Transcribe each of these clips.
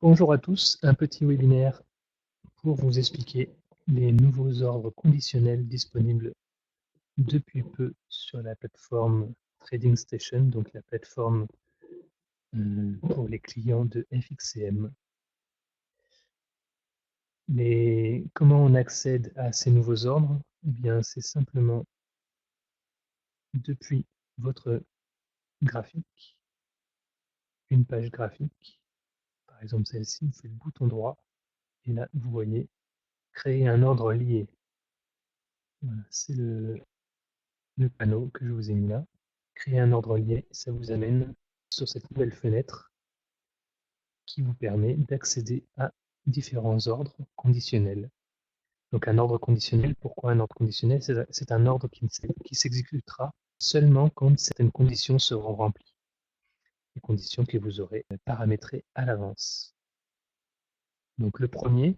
Bonjour à tous, un petit webinaire pour vous expliquer les nouveaux ordres conditionnels disponibles depuis peu sur la plateforme Trading Station, donc la plateforme pour les clients de FXCM. Mais comment on accède à ces nouveaux ordres? Eh bien, c'est simplement depuis votre graphique, une page graphique, par exemple celle-ci, vous faites bouton droit, et là, vous voyez créer un ordre lié. Voilà, c'est le panneau que je vous ai mis là. Créer un ordre lié, ça vous amène sur cette nouvelle fenêtre qui vous permet d'accéder à différents ordres conditionnels. Donc un ordre conditionnel, pourquoi un ordre conditionnel? C'est un ordre qui s'exécutera seulement quand certaines conditions seront remplies, les conditions que vous aurez paramétrées à l'avance. Donc le premier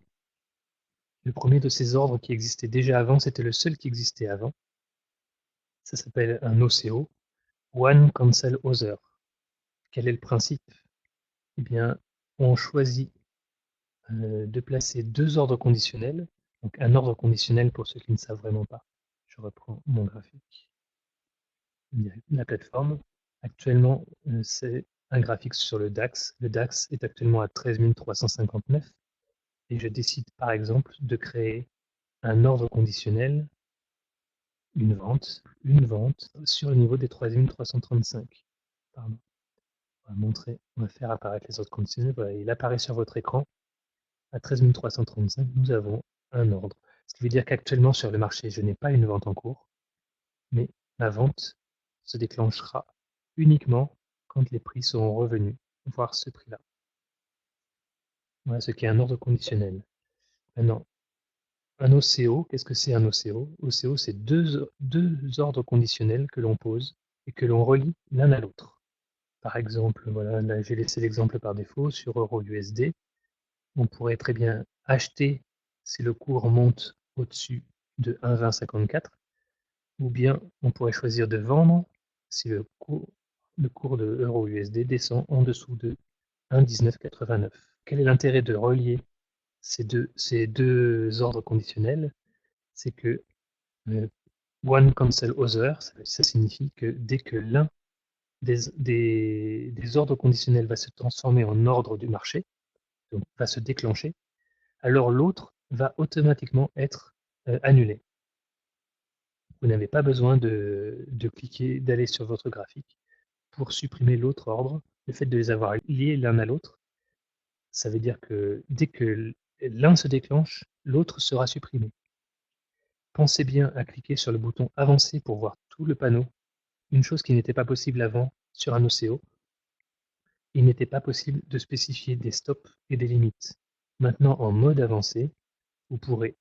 de ces ordres qui existait déjà avant, c'était le seul qui existait avant. Ça s'appelle un OCO, One Cancel Other. Quel est le principe? Eh bien, on choisit de placer deux ordres conditionnels. Donc un ordre conditionnel pour ceux qui ne savent vraiment pas. Je reprends mon graphique. La plateforme, actuellement, c'est un graphique sur le DAX. Le DAX est actuellement à 13 359 et je décide par exemple de créer un ordre conditionnel, une vente sur le niveau des 13 335. Pardon. On va faire apparaître les ordres conditionnels. Voilà, il apparaît sur votre écran. À 13 335, nous avons un ordre. Ce qui veut dire qu'actuellement sur le marché, je n'ai pas une vente en cours, mais la vente se déclenchera uniquement quand les prix seront revenus, voir ce prix-là. Voilà ce qu'est un ordre conditionnel. Maintenant, un OCO, qu'est-ce que c'est un OCO? OCO, c'est deux ordres conditionnels que l'on pose et que l'on relie l'un à l'autre. Par exemple, voilà, là j'ai laissé l'exemple par défaut sur EURUSD. On pourrait très bien acheter si le cours monte au-dessus de 1,2054, ou bien on pourrait choisir de vendre si le cours de euro-USD descend en dessous de 1,1989. Quel est l'intérêt de relier ces deux ordres conditionnels? C'est que one cancel other, ça signifie que dès que l'un des ordres conditionnels va se transformer en ordre du marché, donc va se déclencher, alors l'autre va automatiquement être annulé. Vous n'avez pas besoin de cliquer, d'aller sur votre graphique pour supprimer l'autre ordre. Le fait de les avoir liés l'un à l'autre, ça veut dire que dès que l'un se déclenche, l'autre sera supprimé. Pensez bien à cliquer sur le bouton Avancer pour voir tout le panneau, une chose qui n'était pas possible avant sur un OCO. Il n'était pas possible de spécifier des stops et des limites. Maintenant, en mode avancé, vous pourrez,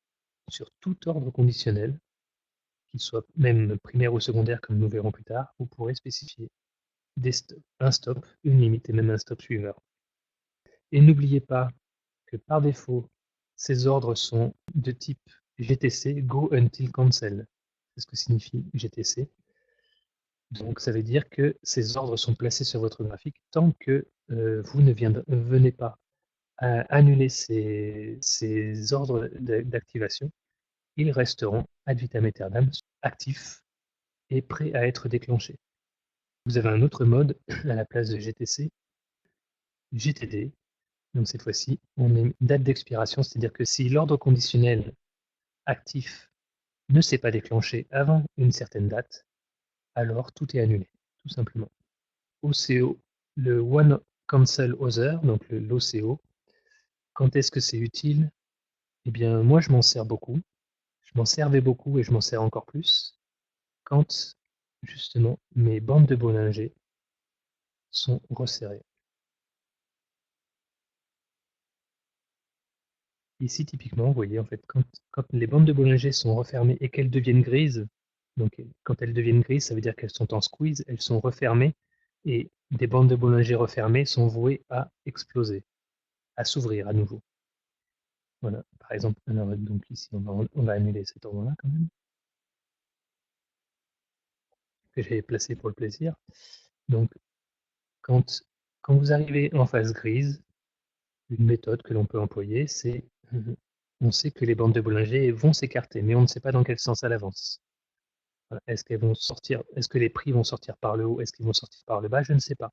sur tout ordre conditionnel, qu'il soit même primaire ou secondaire comme nous verrons plus tard, vous pourrez spécifier un stop, une limite et même un stop suiveur. Et n'oubliez pas que par défaut, ces ordres sont de type GTC, Go Until Cancel. C'est ce que signifie GTC. Donc ça veut dire que ces ordres sont placés sur votre graphique tant que vous ne venez pas à annuler ces ordres d'activation. Ils resteront ad vitam aeternam actifs et prêts à être déclenchés. Vous avez un autre mode à la place de GTC, GTD. Donc cette fois-ci, on met une date d'expiration, c'est-à-dire que si l'ordre conditionnel actif ne s'est pas déclenché avant une certaine date, alors tout est annulé, tout simplement. OCO, le One Cancel Other, donc l'OCO, quand est-ce que c'est utile? Eh bien, moi, je m'en sers beaucoup. Je m'en servais beaucoup et je m'en sers encore plus quand, justement, mes bandes de Bollinger sont resserrées. Ici, typiquement, vous voyez, en fait, quand les bandes de Bollinger sont refermées et qu'elles deviennent grises, donc quand elles deviennent grises, ça veut dire qu'elles sont en squeeze, elles sont refermées, et des bandes de Bollinger refermées sont vouées à exploser, à s'ouvrir à nouveau. Voilà, par exemple, alors, donc ici, on va annuler cet ordre-là quand même, que j'avais placé pour le plaisir. Donc, quand vous arrivez en phase grise, Une méthode que l'on peut employer, c'est on sait que les bandes de Bollinger vont s'écarter, mais on ne sait pas dans quel sens à l'avance. Voilà. Est-ce qu'elles vont sortir, est-ce que les prix vont sortir par le haut, est-ce qu'ils vont sortir par le bas, je ne sais pas.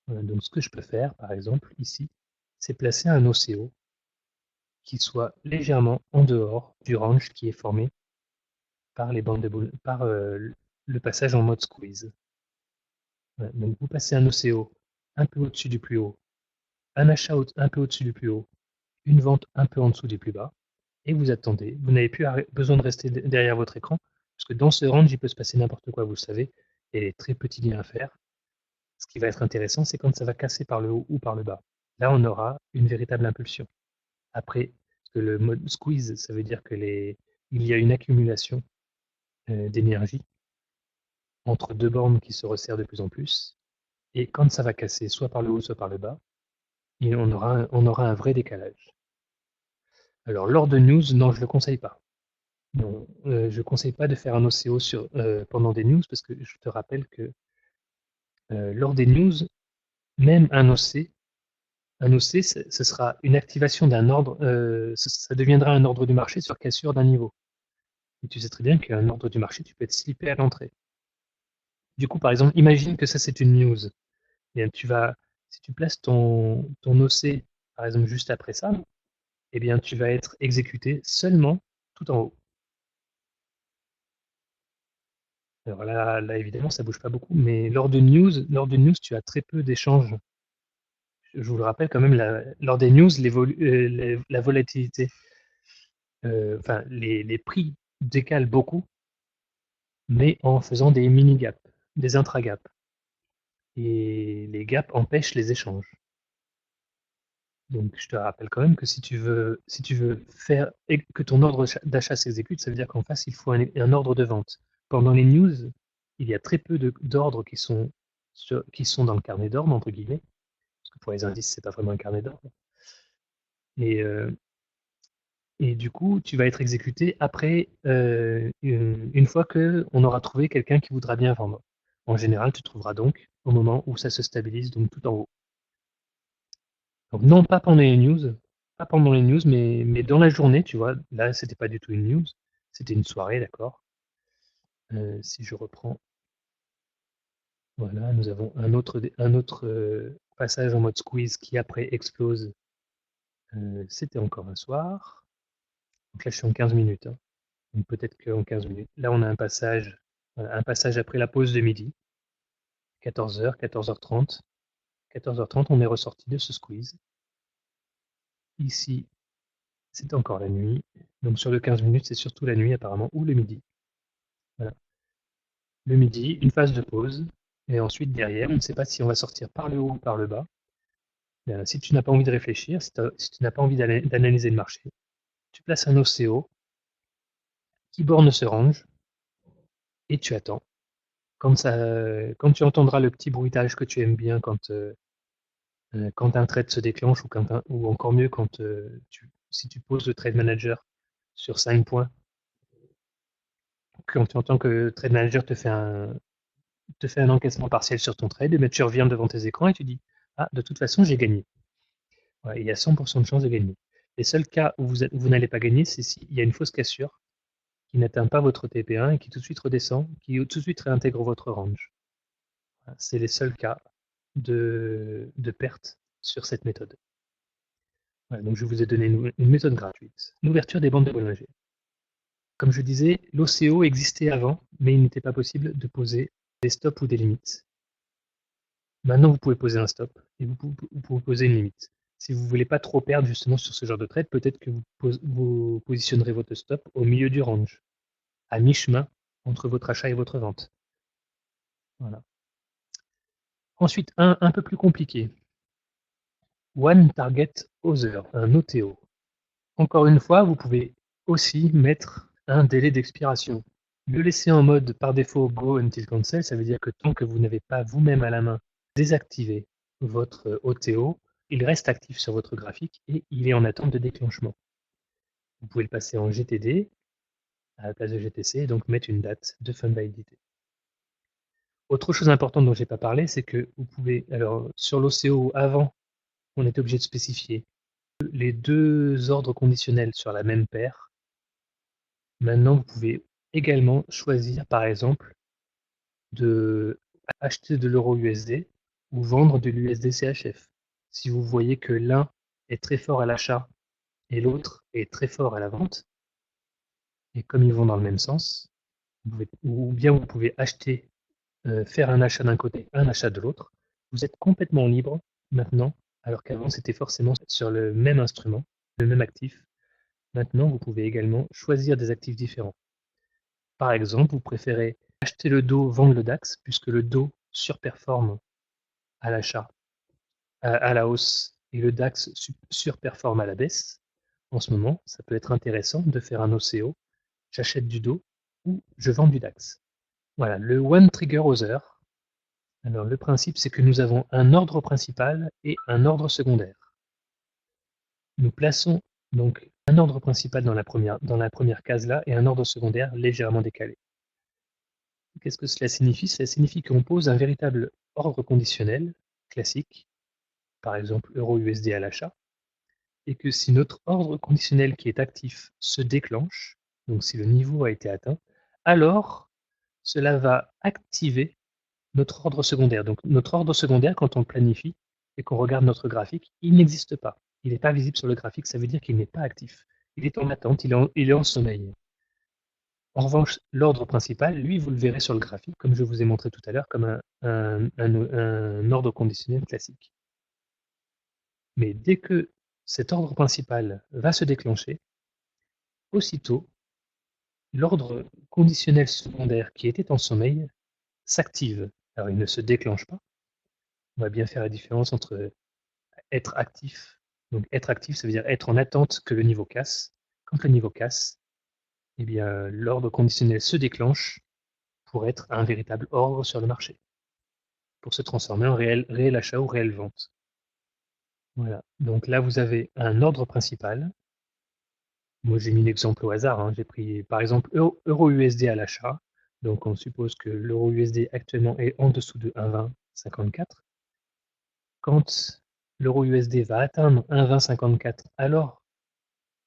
Donc ce que je peux faire, par exemple, ici, c'est placer un OCO qui soit légèrement en dehors du range qui est formé par les bandes de par le passage en mode squeeze. Voilà. Donc vous passez un OCO un peu au-dessus du plus haut, un achat un peu au-dessus du plus haut, une vente un peu en dessous du plus bas, et vous attendez. Vous n'avez plus besoin de rester derrière votre écran, parce que dans ce range, il peut se passer n'importe quoi, vous le savez, et les très petits liens à faire. Ce qui va être intéressant, c'est quand ça va casser par le haut ou par le bas. Là, on aura une véritable impulsion. Après, parce que le mode squeeze, ça veut dire que il y a une accumulation d'énergie entre deux bornes qui se resserrent de plus en plus. Et quand ça va casser, soit par le haut, soit par le bas, et on aura un vrai décalage. Alors, lors de news, non, je ne le conseille pas. Non, je ne conseille pas de faire un OCO pendant des news, parce que je te rappelle que lors des news, même un OC, ce sera une activation d'un ordre, ça deviendra un ordre du marché sur cassure d'un niveau. Et tu sais très bien qu'un ordre du marché, tu peux être slippé à l'entrée. Du coup, par exemple, imagine que ça c'est une news. Et bien, si tu places ton OC, par exemple, juste après ça, eh bien, tu vas être exécuté seulement tout en haut. Alors là, évidemment, ça bouge pas beaucoup, mais lors de news, tu as très peu d'échanges. Je vous le rappelle quand même, lors des news, la volatilité, enfin, les prix décalent beaucoup, mais en faisant des mini-gaps, des intra-gaps. Et les gaps empêchent les échanges. Donc, je te rappelle quand même que si tu veux faire que ton ordre d'achat s'exécute, ça veut dire qu'en face, il faut un ordre de vente. Pendant les news, il y a très peu d'ordres qui sont dans le carnet d'ordre, entre guillemets, parce que pour les indices, c'est pas vraiment un carnet d'ordre. Et, et du coup, tu vas être exécuté après, une fois qu'on aura trouvé quelqu'un qui voudra bien vendre. En général, tu trouveras donc au moment où ça se stabilise, donc tout en haut. Donc non pas pendant les news, pas pendant les news, mais dans la journée, tu vois, là, c'était pas du tout une news, c'était une soirée, d'accord. Si je reprends, voilà, nous avons un autre passage en mode squeeze qui après explose. C'était encore un soir. Donc là, je suis en 15 minutes, hein. Donc peut-être qu'en 15 minutes. Là, on a un passage après la pause de midi, 14h, 14h30. 14h30, on est ressorti de ce squeeze. Ici, c'est encore la nuit. Donc sur le 15 minutes, c'est surtout la nuit apparemment, ou le midi. Voilà. Le midi, une phase de pause. Et ensuite, derrière, on ne sait pas si on va sortir par le haut ou par le bas. Si tu n'as pas envie de réfléchir, si tu n'as pas envie d'analyser le marché, tu places un OCO qui borne ce range et tu attends. Quand tu entendras le petit bruitage que tu aimes bien quand un trade se déclenche ou encore mieux si tu poses le trade manager sur 5 points, quand tu entends que le trade manager te fait un encaissement partiel sur ton trade, mais tu reviens devant tes écrans et tu dis ah, de toute façon, j'ai gagné. Ouais, il y a 100% de chance de gagner. Les seuls cas où vous n'allez pas gagner, c'est s'il y a une fausse cassure qui n'atteint pas votre TP1 et qui tout de suite redescend, qui tout de suite réintègre votre range. Voilà, c'est les seuls cas de perte sur cette méthode. Voilà, donc je vous ai donné une méthode gratuite. L'ouverture des bandes de Bollinger. Comme je disais, l'OCO existait avant, mais il n'était pas possible de poser des stops ou des limites. Maintenant, vous pouvez poser un stop et vous pouvez poser une limite. Si vous ne voulez pas trop perdre justement sur ce genre de trade, peut-être que vous positionnerez votre stop au milieu du range, à mi-chemin entre votre achat et votre vente. Voilà. Ensuite, un peu plus compliqué. One Target Other, un OTO. Encore une fois, vous pouvez aussi mettre un délai d'expiration. Le laisser en mode par défaut Go Until Cancel, ça veut dire que tant que vous n'avez pas vous-même à la main désactivé votre OTO, il reste actif sur votre graphique et il est en attente de déclenchement. Vous pouvez le passer en GTD à la place de GTC et donc mettre une date de fin de validité. Autre chose importante dont je n'ai pas parlé, c'est que vous pouvez, alors sur l'OCO avant on est obligé de spécifier les deux ordres conditionnels sur la même paire. Maintenant, vous pouvez également choisir, par exemple, de acheter de l'euro USD ou vendre de l'USD CHF. Si vous voyez que l'un est très fort à l'achat et l'autre est très fort à la vente, et comme ils vont dans le même sens, ou bien vous pouvez acheter, faire un achat d'un côté, un achat de l'autre. Vous êtes complètement libre maintenant, alors qu'avant c'était forcément sur le même instrument, le même actif. Maintenant, vous pouvez également choisir des actifs différents. Par exemple, vous préférez acheter le DO, vendre le DAX, puisque le DO surperforme à l'achat, à la hausse, et le DAX surperforme à la baisse. En ce moment, ça peut être intéressant de faire un OCO, j'achète du DO ou je vends du DAX. Voilà, le One Trigger Other. Alors le principe, c'est que nous avons un ordre principal et un ordre secondaire. Nous plaçons donc un ordre principal dans la première case là et un ordre secondaire légèrement décalé. Qu'est-ce que cela signifie? Cela signifie qu'on pose un véritable ordre conditionnel classique, par exemple euro-USD à l'achat, et que si notre ordre conditionnel qui est actif se déclenche, donc si le niveau a été atteint, alors cela va activer notre ordre secondaire. Donc notre ordre secondaire, quand on le planifie et qu'on regarde notre graphique, il n'existe pas. Il n'est pas visible sur le graphique, ça veut dire qu'il n'est pas actif. Il est en attente, il est en sommeil. En revanche, l'ordre principal, lui, vous le verrez sur le graphique, comme je vous ai montré tout à l'heure, comme un ordre conditionnel classique. Mais dès que cet ordre principal va se déclencher, aussitôt, l'ordre conditionnel secondaire qui était en sommeil s'active. Alors il ne se déclenche pas. On va bien faire la différence entre être actif. Donc être actif, ça veut dire être en attente que le niveau casse. Quand le niveau casse, eh bien l'ordre conditionnel se déclenche pour être un véritable ordre sur le marché, pour se transformer en réel achat ou réelle vente. Voilà. Donc là, vous avez un ordre principal. Moi, j'ai mis l'exemple au hasard, hein. J'ai pris par exemple euro-USD à l'achat. Donc on suppose que l'euro-USD actuellement est en dessous de 1,2054. Quand l'euro-USD va atteindre 1,2054, alors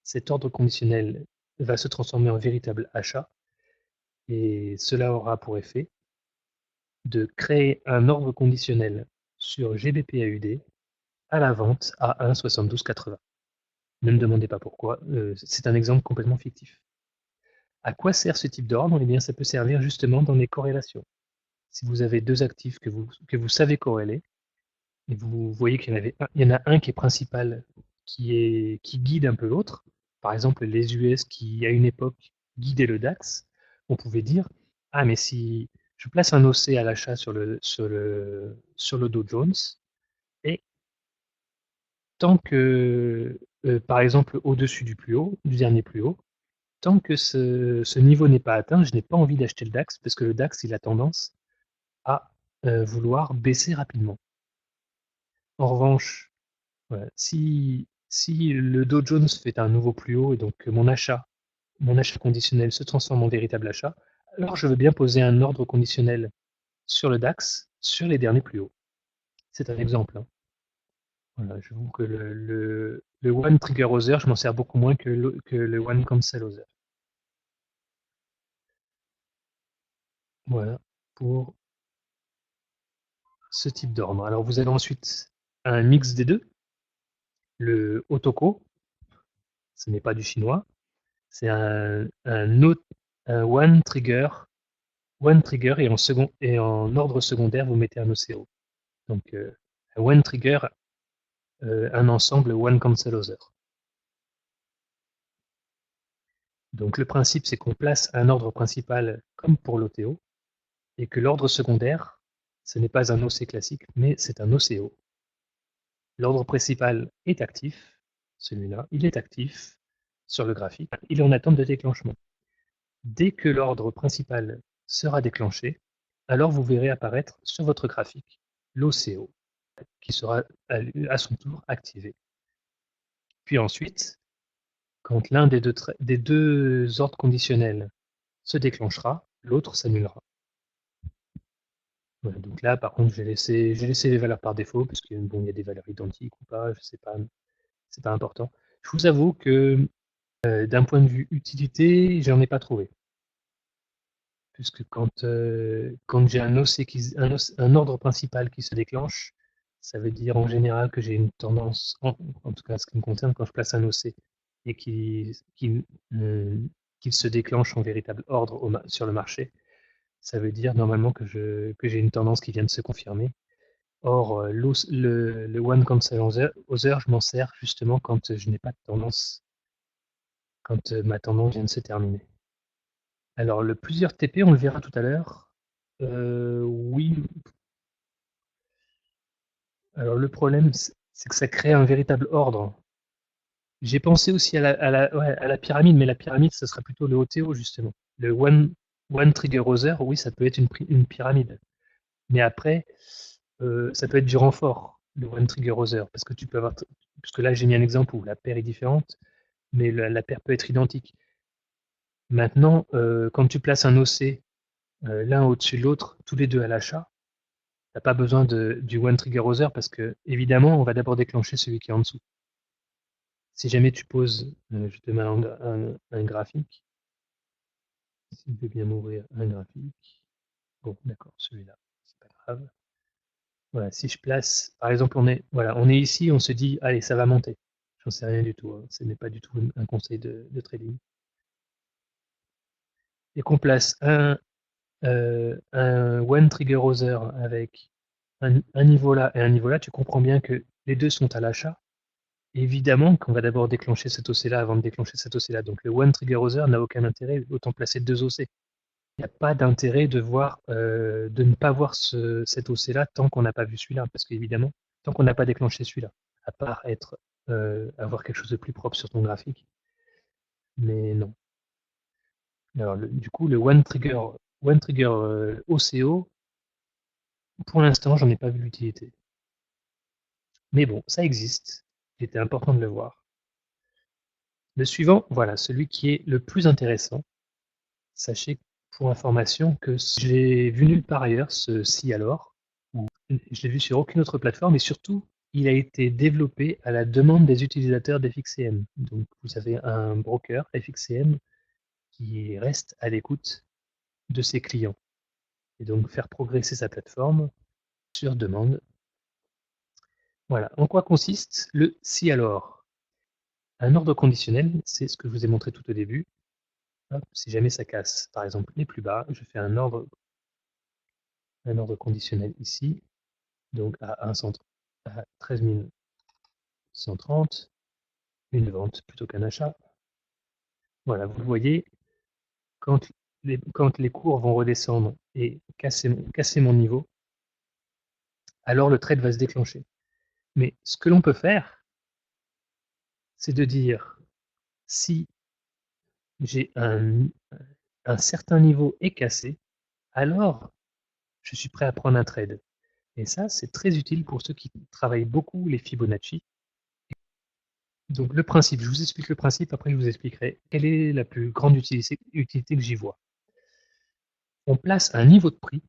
cet ordre conditionnel va se transformer en véritable achat et cela aura pour effet de créer un ordre conditionnel sur GBP/AUD à la vente à 1,7280. Ne me demandez pas pourquoi, c'est un exemple complètement fictif. À quoi sert ce type d'ordre? Eh bien, ça peut servir justement dans les corrélations. Si vous avez deux actifs que vous savez corréler, et vous voyez qu'il y en a un qui est principal, qui guide un peu l'autre, par exemple les US qui, à une époque, guidaient le DAX, on pouvait dire, ah mais si je place un OC à l'achat sur le Dow Jones, et tant que, par exemple, au-dessus du plus haut, du dernier plus haut, tant que ce niveau n'est pas atteint, je n'ai pas envie d'acheter le DAX, parce que le DAX, il a tendance à vouloir baisser rapidement. En revanche, voilà, si le Dow Jones fait un nouveau plus haut et donc que mon achat conditionnel se transforme en véritable achat, alors je veux bien poser un ordre conditionnel sur le DAX, sur les derniers plus hauts. C'est un exemple, hein. Voilà, j'avoue que le One Trigger Other, je m'en sers beaucoup moins que le One Cancel Other. Voilà pour ce type d'ordre. Alors vous avez ensuite un mix des deux, le Otoko, ce n'est pas du chinois, c'est un One Trigger et en ordre secondaire, vous mettez un OCO. Donc, un One Trigger, un ensemble One Cancel Other. Donc, le principe, c'est qu'on place un ordre principal comme pour l'OTO et que l'ordre secondaire, ce n'est pas un OC classique, mais c'est un OCO. L'ordre principal est actif, celui-là, il est actif sur le graphique, il est en attente de déclenchement. Dès que l'ordre principal sera déclenché, alors vous verrez apparaître sur votre graphique l'OCO qui sera à son tour activé. Puis ensuite, quand l'un des deux ordres conditionnels se déclenchera, l'autre s'annulera. Voilà, donc là, par contre, j'ai laissé les valeurs par défaut, parce que bon, il y a des valeurs identiques ou pas, je sais pas, c'est pas important. Je vous avoue que d'un point de vue utilité, j'en ai pas trouvé. Puisque quand j'ai un ordre principal qui se déclenche, ça veut dire en général que j'ai une tendance, en tout cas ce qui me concerne, quand je place un OC et euh, qu'il se déclenche en véritable ordre sur le marché, ça veut dire normalement que j'ai une tendance qui vient de se confirmer. Or, le One Cancel Other, je m'en sers justement quand je n'ai pas de tendance, quand ma tendance vient de se terminer. Alors, le plusieurs TP, on le verra tout à l'heure. Oui, alors le problème, c'est que ça crée un véritable ordre. J'ai pensé aussi ouais, à la pyramide, mais la pyramide, ce sera plutôt le OTO, justement. Le One Trigger Other, oui, ça peut être une pyramide. Mais après, ça peut être du renfort, le One Trigger Other, parce que tu peux avoir, parce que là, j'ai mis un exemple où la paire est différente, mais la paire peut être identique. Maintenant, quand tu places un OC l'un au-dessus de l'autre, tous les deux à l'achat, t'as pas besoin du One Trigger Other parce que, évidemment, on va d'abord déclencher celui qui est en dessous. Si jamais tu poses, je te mets un graphique, s'il veut bien m'ouvrir un graphique. Bon, d'accord, celui-là, c'est pas grave. Voilà, si je place, par exemple, on est ici, on se dit, allez, ça va monter. J'en sais rien du tout, hein. Ce n'est pas du tout un conseil de trading. Et qu'on place un One Trigger Other avec un niveau là et un niveau là, tu comprends bien que les deux sont à l'achat. Évidemment qu'on va d'abord déclencher cet OC-là avant de déclencher cet OC-là. Donc le One Trigger Other n'a aucun intérêt, autant placer deux OC. Il n'y a pas d'intérêt de ne pas voir cet OC-là tant qu'on n'a pas vu celui-là, parce qu'évidemment, tant qu'on n'a pas déclenché celui-là, à part avoir quelque chose de plus propre sur ton graphique, mais non. Alors du coup, le One Trigger OCO, pour l'instant, j'en ai pas vu l'utilité. Mais bon, ça existe. Il était important de le voir. Le suivant, voilà, celui qui est le plus intéressant. Sachez, pour information, que j'ai vu nulle part ailleurs ce si alors. Je l'ai vu sur aucune autre plateforme et surtout, il a été développé à la demande des utilisateurs d'FXCM. Donc, vous avez un broker FXCM qui reste à l'écoute de ses clients et donc faire progresser sa plateforme sur demande. Voilà. En quoi consiste le si alors? Un ordre conditionnel, c'est ce que je vous ai montré tout au début. Hop, si jamais ça casse, par exemple, les plus bas, je fais un ordre conditionnel ici, donc à 13 130, une vente plutôt qu'un achat. Voilà, vous voyez, quand les cours vont redescendre et casser mon niveau, alors le trade va se déclencher. Mais ce que l'on peut faire, c'est de dire si j'ai un certain niveau est cassé, alors je suis prêt à prendre un trade. Et ça, c'est très utile pour ceux qui travaillent beaucoup les Fibonacci. Donc le principe, je vous explique le principe, après je vous expliquerai quelle est la plus grande utilité que j'y vois. On place un niveau de prix,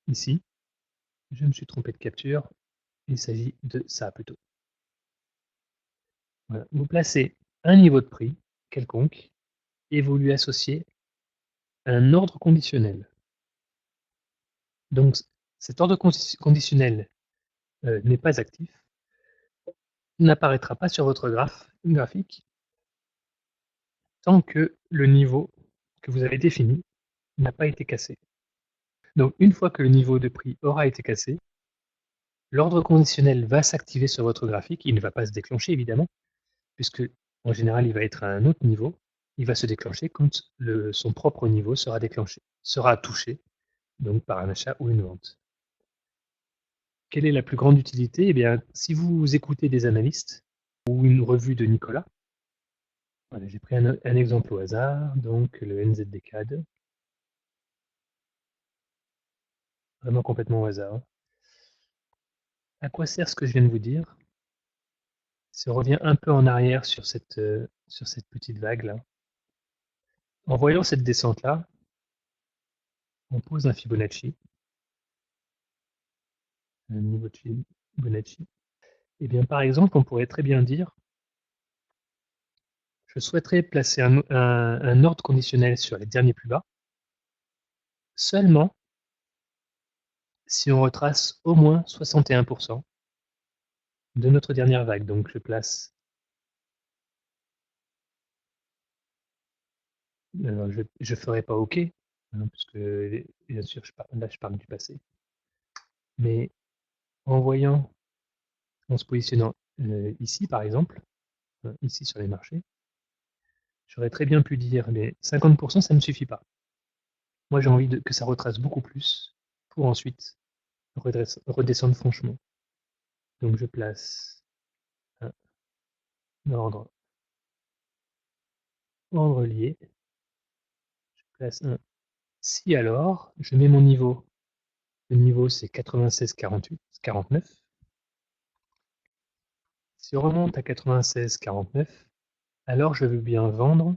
ici, je me suis trompé de capture, il s'agit de ça plutôt. Voilà. Vous placez un niveau de prix quelconque et vous lui associez un ordre conditionnel. Donc cet ordre conditionnel n'est pas actif, n'apparaîtra pas sur votre graphique tant que le niveau que vous avez défini n'a pas été cassé. Donc une fois que le niveau de prix aura été cassé, l'ordre conditionnel va s'activer sur votre graphique. Il ne va pas se déclencher évidemment, puisque en général il va être à un autre niveau. Il va se déclencher quand son propre niveau sera touché, donc par un achat ou une vente. Quelle est la plus grande utilité? Eh bien, si vous écoutez des analystes ou une revue de Nicolas, voilà, j'ai pris un exemple au hasard, donc le NZDCAD, vraiment complètement au hasard, hein. À quoi sert ce que je viens de vous dire? Si on revient un peu en arrière sur cette petite vague-là, en voyant cette descente-là, on pose un Fibonacci. un niveau de Fibonacci. Eh bien, par exemple, on pourrait très bien dire, je souhaiterais placer un ordre conditionnel sur les derniers plus bas, seulement si on retrace au moins 61% de notre dernière vague. Donc je place, je ne ferai pas OK, hein, parce que bien sûr, là je parle du passé, mais en voyant, en se positionnant ici par exemple, ici sur les marchés, j'aurais très bien pu dire, mais 50% ça ne me suffit pas. Moi j'ai envie que ça retrace beaucoup plus pour ensuite redescendre franchement. Donc je place un ordre lié, je place un si alors, je mets mon niveau. Le niveau c'est 96,49. Si on remonte à 96,49, alors je veux bien vendre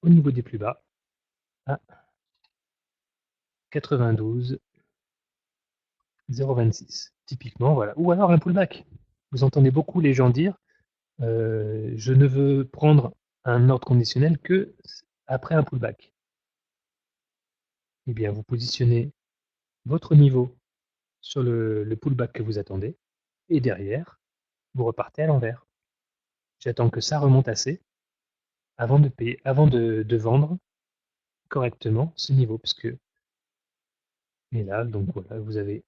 au niveau des plus bas à 92,026. Typiquement, voilà. Ou alors un pullback. Vous entendez beaucoup les gens dire je ne veux prendre un ordre conditionnel que après un pullback. Eh bien, vous positionnez votre niveau sur le pullback que vous attendez et derrière, vous repartez à l'envers. J'attends que ça remonte assez avant de payer, avant de vendre correctement ce niveau. Parce que, et là, donc voilà, vous avez,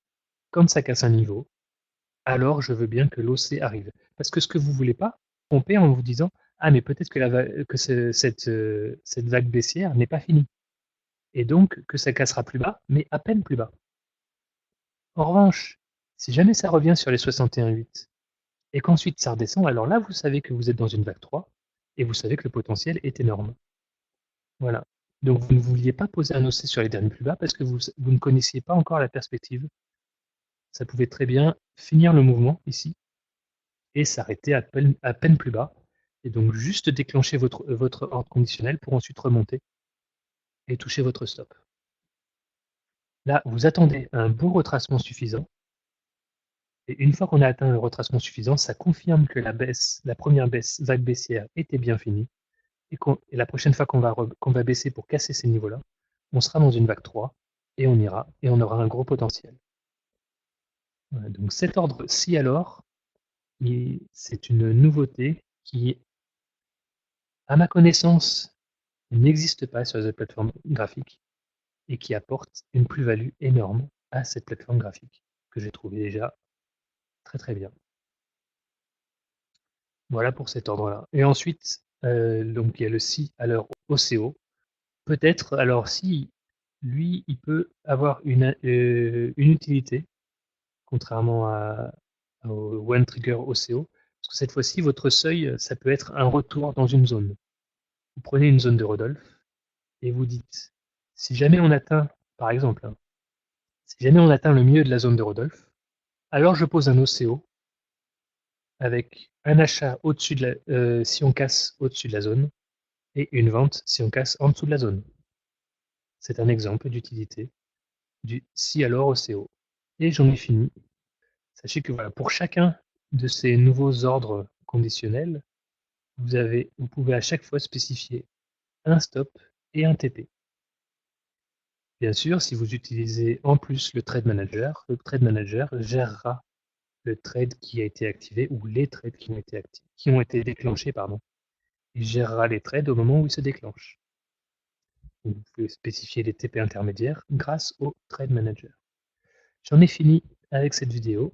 quand ça casse un niveau, alors je veux bien que l'OC arrive. Parce que ce que vous voulez pas, tromper en vous disant, ah mais peut-être que, cette vague baissière n'est pas finie. Et donc que ça cassera plus bas, mais à peine plus bas. En revanche, si jamais ça revient sur les 61,8 et qu'ensuite ça redescend, alors là vous savez que vous êtes dans une vague 3 et vous savez que le potentiel est énorme. Voilà. Donc vous ne vouliez pas poser un OC sur les derniers plus bas parce que vous ne connaissiez pas encore la perspective. Ça pouvait très bien finir le mouvement ici et s'arrêter à peine plus bas. Et donc juste déclencher votre ordre conditionnel pour ensuite remonter et toucher votre stop. Là, vous attendez un bon retracement suffisant. Et une fois qu'on a atteint le retracement suffisant, ça confirme que la première vague baissière était bien finie. Et la prochaine fois qu'on va baisser pour casser ces niveaux-là, on sera dans une vague 3 et on ira et on aura un gros potentiel. Voilà, donc cet ordre-ci alors, c'est une nouveauté qui, à ma connaissance, n'existe pas sur les plateformes graphiques et qui apporte une plus-value énorme à cette plateforme graphique que j'ai trouvé déjà très très bien. Voilà pour cet ordre-là. Et ensuite, donc il y a le si à l'heure OCO. Peut-être, alors si lui, il peut avoir une utilité, contrairement au One Trigger OCO, parce que cette fois-ci, votre seuil, ça peut être un retour dans une zone. Vous prenez une zone de Rodolphe et vous dites, si jamais on atteint, par exemple, hein, si jamais on atteint le milieu de la zone de Rodolphe, alors je pose un OCO avec un achat au-dessus si on casse au-dessus de la zone et une vente si on casse en dessous de la zone. C'est un exemple d'utilité du si alors OCO. Et j'en ai fini. Sachez que voilà, pour chacun de ces nouveaux ordres conditionnels, vous pouvez à chaque fois spécifier un stop et un TP. Bien sûr, si vous utilisez en plus le Trade Manager gérera le trade qui a été activé ou les trades qui ont été déclenchés, pardon. Il gérera les trades au moment où ils se déclenchent. Vous pouvez spécifier les TP intermédiaires grâce au Trade Manager. J'en ai fini avec cette vidéo.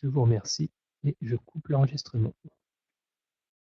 Je vous remercie et je coupe l'enregistrement.